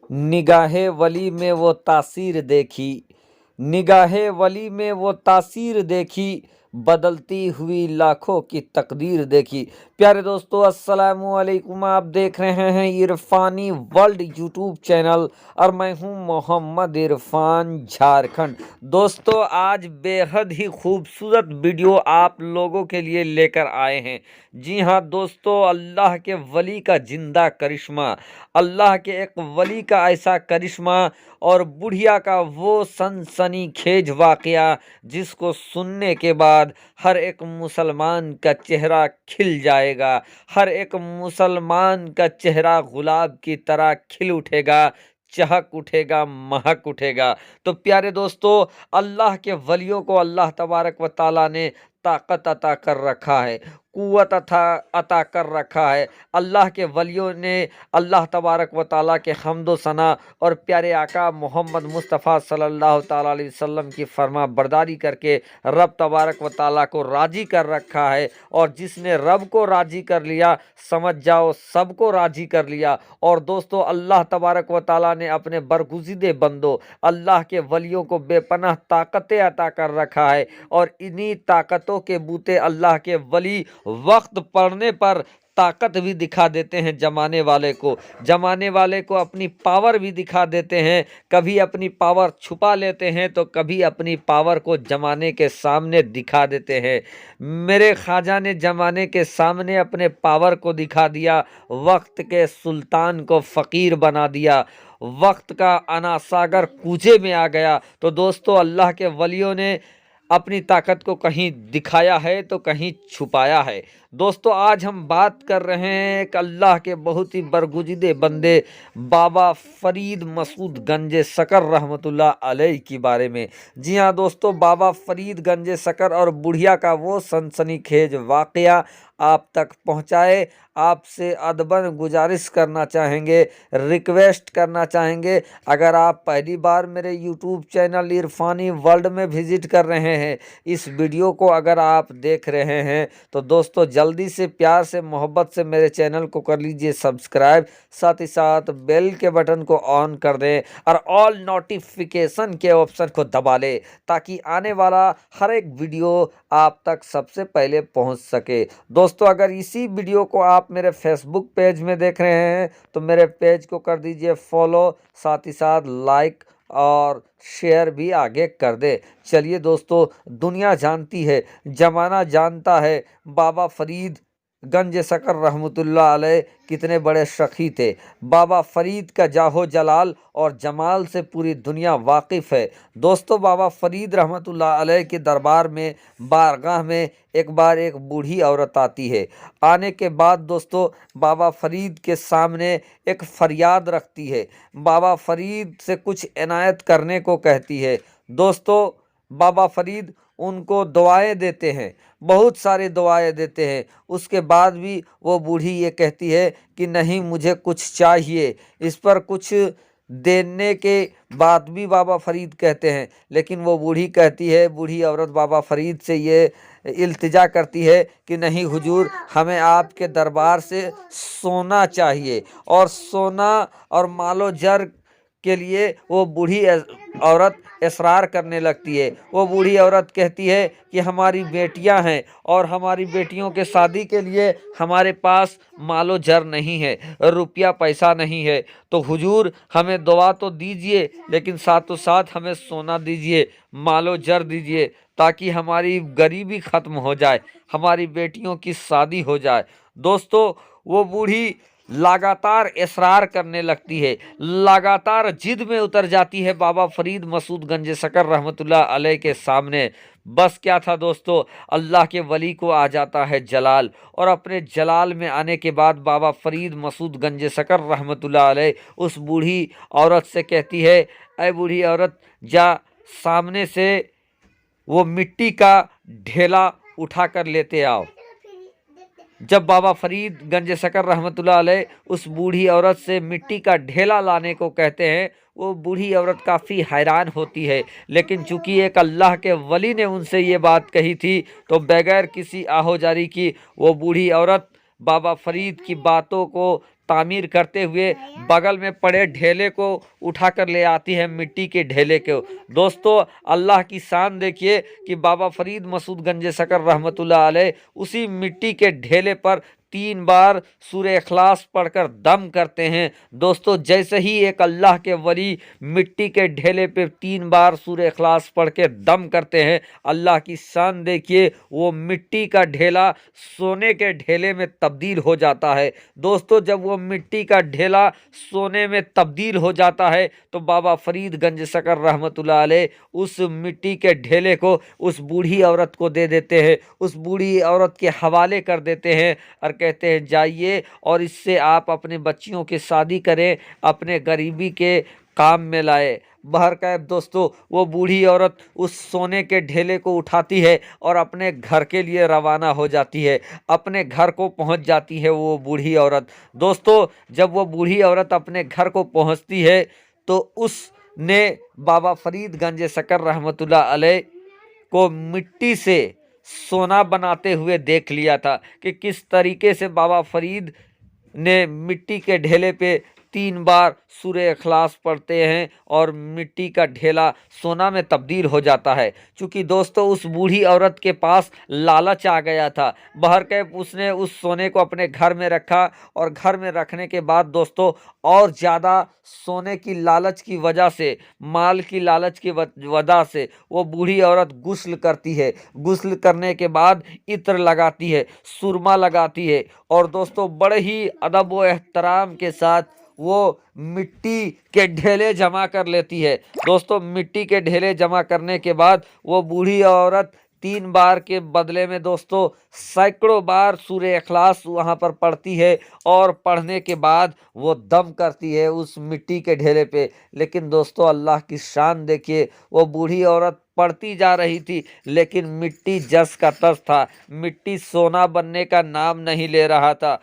निगाहे वली में वो तासीर देखी, निगाहे वली में वो तासीर देखी, बदलती हुई लाखों की तकदीर देखी। प्यारे दोस्तों, अस्सलामु अलैकुम। आप देख रहे हैं इरफानी वर्ल्ड यूट्यूब चैनल और मैं हूं मोहम्मद इरफान, झारखंड। दोस्तों, आज बेहद ही खूबसूरत वीडियो आप लोगों के लिए लेकर आए हैं। जी हां दोस्तों, अल्लाह के वली का जिंदा करिश्मा, अल्लाह के एक वली का ऐसा करिश्मा और बुढ़िया का वो सनसनीखेज वाकया जिसको सुनने के बाद हर एक मुसलमान का चेहरा खिल जाएगा, हर एक मुसलमान का चेहरा गुलाब की तरह खिल उठेगा, चहक उठेगा, महक उठेगा। तो प्यारे दोस्तों, अल्लाह के वलियों को अल्लाह तबारक व तआला ने ताकत अता कर रखा है, कुव्वत अता कर रखा है। अल्लाह के वलियों ने अल्लाह तबारक व तआला के हम्दो सना और प्यारे आका मोहम्मद मुस्तफ़ा सल्लल्लाहु ताला अलैहि वसल्लम की फरमा बरदारी करके रब तबारक व तआला को राज़ी कर रखा है। और जिसने रब को राज़ी कर लिया, समझ जाओ सबको राज़ी कर लिया। और दोस्तों, अल्लाह तबारक व तआला ने अपने बरगुज़िदे बंदों अल्लाह के वलियों को बेपनाह ताकतें अता कर रखा है। और इन्हीं ताकतों के बूते अल्लाह के वली वक्त पड़ने पर ताकत भी दिखा देते हैं जमाने वाले को, जमाने वाले को अपनी पावर भी दिखा देते हैं। कभी अपनी पावर छुपा लेते हैं तो कभी अपनी पावर को जमाने के सामने दिखा देते हैं। मेरे ख्वाजा ने जमाने के सामने अपने पावर को दिखा दिया, वक्त के सुल्तान को फ़कीर बना दिया, वक्त का अनासागर कूजे में आ गया। तो दोस्तों, अल्लाह के वलियों ने अपनी ताकत को कहीं दिखाया है तो कहीं छुपाया है। दोस्तों, आज हम बात कर रहे हैं एक अल्लाह के बहुत ही बरगुज़िदे बंदे बाबा फरीद मसूद गंजे सकर रहमतुल्लाह अलैह के बारे में। जी हाँ दोस्तों, बाबा फरीद गंजे सकर और बुढ़िया का वो सनसनीखेज वाकया आप तक पहुँचाए। आपसे अदबन गुजारिश करना चाहेंगे, रिक्वेस्ट करना चाहेंगे, अगर आप पहली बार मेरे यूट्यूब चैनल इरफानी वर्ल्ड में विज़िट कर रहे हैं, इस वीडियो को अगर आप देख रहे हैं तो दोस्तों जल्दी से प्यार से मोहब्बत से मेरे चैनल को कर लीजिए सब्सक्राइब, साथ ही साथ बेल के बटन को ऑन कर दें और ऑल नोटिफिकेशन के ऑप्शन को दबा लें ताकि आने वाला हर एक वीडियो आप तक सबसे पहले पहुंच सके। दोस्तों, अगर इसी वीडियो को आप मेरे फेसबुक पेज में देख रहे हैं तो मेरे पेज को कर दीजिए फॉलो, साथ ही साथ लाइक और शेयर भी आगे कर दे। चलिए दोस्तों, दुनिया जानती है, जमाना जानता है बाबा फरीद गंज सकर रहमतुल्लाह अलैह कितने बड़े सखी थे। बाबा फरीद का जाहो जलाल और जमाल से पूरी दुनिया वाकिफ़ है। दोस्तों, बाबा फरीद रहमतुल्लाह अलैह के दरबार में, बारगाह में एक बार एक बूढ़ी औरत आती है। आने के बाद दोस्तों, बाबा फरीद के सामने एक फरियाद रखती है, बाबा फरीद से कुछ इनायत करने को कहती है। दोस्तों, बाबा फरीद उनको दुआएं देते हैं, बहुत सारी दुआएं देते हैं। उसके बाद भी वो बूढ़ी ये कहती है कि नहीं, मुझे कुछ चाहिए। इस पर कुछ देने के बाद भी बाबा फरीद कहते हैं, लेकिन वो बूढ़ी कहती है, बूढ़ी औरत बाबा फरीद से ये इल्तिजा करती है कि नहीं हुजूर, हमें आपके दरबार से सोना चाहिए। और सोना और मालो जर के लिए वो बूढ़ी औरत इसरार करने लगती है। वो बूढ़ी औरत कहती है कि हमारी बेटियां हैं और हमारी बेटियों के शादी के लिए हमारे पास मालो जर नहीं है, रुपया पैसा नहीं है। तो हुजूर, हमें दुआ तो दीजिए, लेकिन साथों साथ हमें सोना दीजिए, मालो जर दीजिए, ताकि हमारी गरीबी ख़त्म हो जाए, हमारी बेटियों की शादी हो जाए। दोस्तों, वो बूढ़ी लगातार इसरार करने लगती है, लगातार जिद में उतर जाती है बाबा फरीद मसूद गंज सकर रहमतुल्लाह अलैह के सामने। बस क्या था दोस्तों, अल्लाह के वली को आ जाता है जलाल, और अपने जलाल में आने के बाद बाबा फरीद मसूद गंज सकर रहमतुल्लाह अलैह उस बूढ़ी औरत से कहती है, ऐ बूढ़ी औरत, जा सामने से वो मिट्टी का ढेला उठा कर लेते आओ। जब बाबा फरीद गंज सकर रहमतुल्लाह अलैह उस बूढ़ी औरत से मिट्टी का ढेला लाने को कहते हैं, वो बूढ़ी औरत काफ़ी हैरान होती है। लेकिन चूंकि एक अल्लाह के वली ने उनसे ये बात कही थी, तो बगैर किसी आहोजारी की वो बूढ़ी औरत बाबा फरीद की बातों को तामीर करते हुए बगल में पड़े ढेले को उठाकर ले आती है, मिट्टी के ढेले को। दोस्तों अल्लाह की शान देखिए कि बाबा फरीद मसूद गंजे शकर रहमतुल्लाह अलैह उसी मिट्टी के ढेले पर 3 बार सूरह इखलास पढ़कर दम करते हैं। दोस्तों जैसे ही एक अल्लाह के वली मिट्टी के ढेले पे 3 बार सूरह इखलास पढ़ के दम करते हैं, अल्लाह की शान देखिए, वो मिट्टी का ढेला सोने के ढेले में तब्दील हो जाता है। दोस्तों जब वो मिट्टी का ढेला सोने में तब्दील हो जाता है तो बाबा फरीद गंज शकर रहमतुल्लाह अलैह उस मिट्टी के ढेले को उस बूढ़ी औरत को दे देते हैं, उस बूढ़ी औरत के हवाले कर देते हैं और कहते हैं जाइए और इससे आप अपने बच्चियों की शादी करें, अपने गरीबी के काम में लाए। बहरकैफ दोस्तों वो बूढ़ी औरत उस सोने के ढेले को उठाती है और अपने घर के लिए रवाना हो जाती है, अपने घर को पहुंच जाती है वो बूढ़ी औरत। दोस्तों जब वो बूढ़ी औरत अपने घर को पहुंचती है तो उसने बाबा फरीद गंज शकर रहमतुल्लाह अलैह को मिट्टी से सोना बनाते हुए देख लिया था कि किस तरीके से बाबा फरीद ने मिट्टी के ढेले पे 3 बार सूरह इखलास पढ़ते हैं और मिट्टी का ढेला सोना में तब्दील हो जाता है। क्योंकि दोस्तों उस बूढ़ी औरत के पास लालच आ गया था, बहरकैफ उसने उस सोने को अपने घर में रखा और घर में रखने के बाद दोस्तों और ज़्यादा सोने की लालच की वजह से, माल की लालच की वजह से वो बूढ़ी औरत गुस्ल करती है। गुस्ल करने के बाद इत्र लगाती है, सुरमा लगाती है और दोस्तों बड़े ही अदब व एहतराम के साथ वो मिट्टी के ढेले जमा कर लेती है। दोस्तों मिट्टी के ढेले जमा करने के बाद वो बूढ़ी औरत 3 बार के बदले में दोस्तों सैकड़ों बार सूरह इखलास वहाँ पर पढ़ती है और पढ़ने के बाद वो दम करती है उस मिट्टी के ढेले पे। लेकिन दोस्तों अल्लाह की शान देखिए, वो बूढ़ी औरत पढ़ती जा रही थी लेकिन मिट्टी जस का तस था, मिट्टी सोना बनने का नाम नहीं ले रहा था।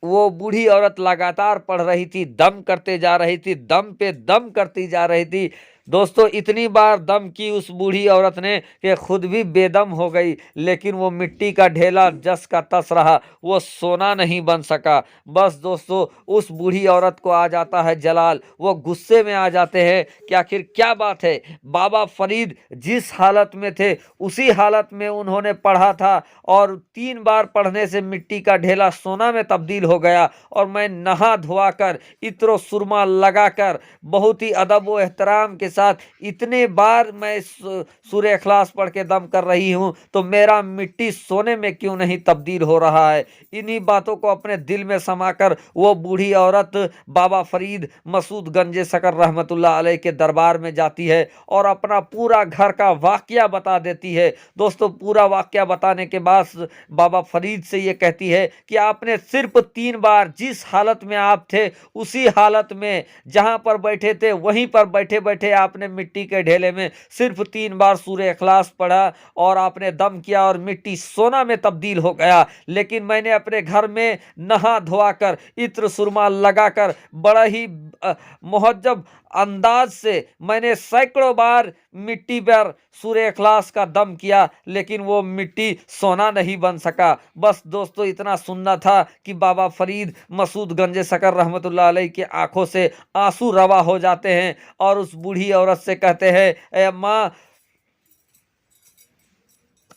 वो बूढ़ी औरत लगातार पढ़ रही थी, दम करते जा रही थी, दम पे दम करती जा रही थी। दोस्तों इतनी बार दम की उस बूढ़ी औरत ने कि खुद भी बेदम हो गई, लेकिन वो मिट्टी का ढेला जस का तस रहा, वो सोना नहीं बन सका। बस दोस्तों उस बूढ़ी औरत को आ जाता है जलाल, वो गुस्से में आ जाते हैं कि आखिर क्या बात है, बाबा फरीद जिस हालत में थे उसी हालत में उन्होंने पढ़ा था और 3 बार पढ़ने से मिट्टी का ढेला सोना में तब्दील हो गया और मैं नहा धोआ कर इत्र सुरमा लगाकर बहुत ही अदब व एहतराम के साथ इतने बार मैं सूरह इखलास पढ़ के दम कर रही हूं तो मेरा मिट्टी सोने में क्यों नहीं तब्दील हो रहा है। इन्हीं बातों को अपने दिल में समाकर वो बूढ़ी औरत बाबा फरीद मसूद गंजे शकर रहमतुल्लाह अलैह के दरबार में जाती है और अपना पूरा घर का वाकया बता देती है। दोस्तों पूरा वाकया बताने के बाद बाबा फरीद से ये कहती है कि आपने सिर्फ 3 बार जिस हालत में आप थे उसी हालत में जहां पर बैठे थे वहीं पर बैठे बैठे आपने मिट्टी के ढेले में सिर्फ 3 बार सूरह इखलास पढ़ा और आपने दम किया और मिट्टी सोना में तब्दील हो गया। लेकिन मैंने अपने घर में नहा धोआ कर इत्र सुरमा लगाकर बड़ा ही मुहज्जब अंदाज से मैंने सैकड़ों बार मिट्टी पर सूरह इखलास का दम किया, लेकिन वो मिट्टी सोना नहीं बन सका। बस दोस्तों इतना सुनना था कि बाबा फरीद मसूद गंजे शकर रहमतुल्लाह अलैह की आंखों से आंसू रवा हो जाते हैं और उस बूढ़ी औरत से कहते हैं, ए अम्मा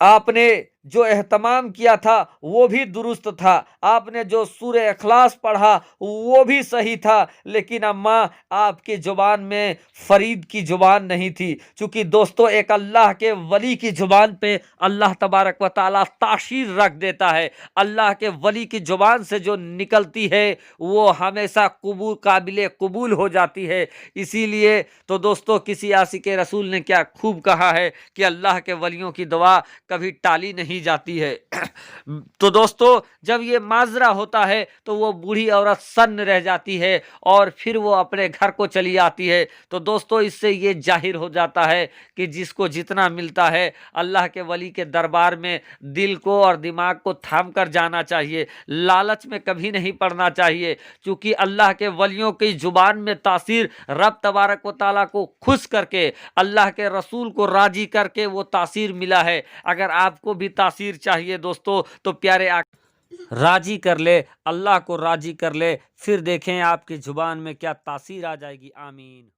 आपने जो एहतमाम किया था वो भी दुरुस्त था, आपने जो सूरह इखलास पढ़ा वो भी सही था, लेकिन अम्मा आपकी जुबान में फरीद की जुबान नहीं थी। क्योंकि दोस्तों एक अल्लाह के वली की जुबान पे अल्लाह तबारक व ताला ताशीर रख देता है। अल्लाह के वली की जुबान से जो निकलती है वो हमेशा काबिल कबूल हो जाती है। इसीलिए तो दोस्तों किसी आशिक रसूल ने क्या खूब कहा है कि अल्लाह के वलियों की दुआ कभी टाली नहीं जाती है। तो दोस्तों जब ये माजरा होता है तो वो बूढ़ी औरत सन्न रह जाती है और फिर वो अपने घर को चली आती है। तो दोस्तों इससे ये जाहिर हो जाता है कि जिसको जितना मिलता है अल्लाह के वली के दरबार में दिल को और दिमाग को थाम कर जाना चाहिए, लालच में कभी नहीं पड़ना चाहिए। क्योंकि अल्लाह के वलियों की जुबान में तासीर रब तबारक व ताला को खुश करके, अल्लाह के रसूल को राजी करके वो तासीर मिला है। अगर आपको भी तासीर चाहिए दोस्तों तो प्यारे राजी कर ले, अल्लाह को राजी कर ले, फिर देखें आपकी जुबान में क्या तासीर आ जाएगी। आमीन।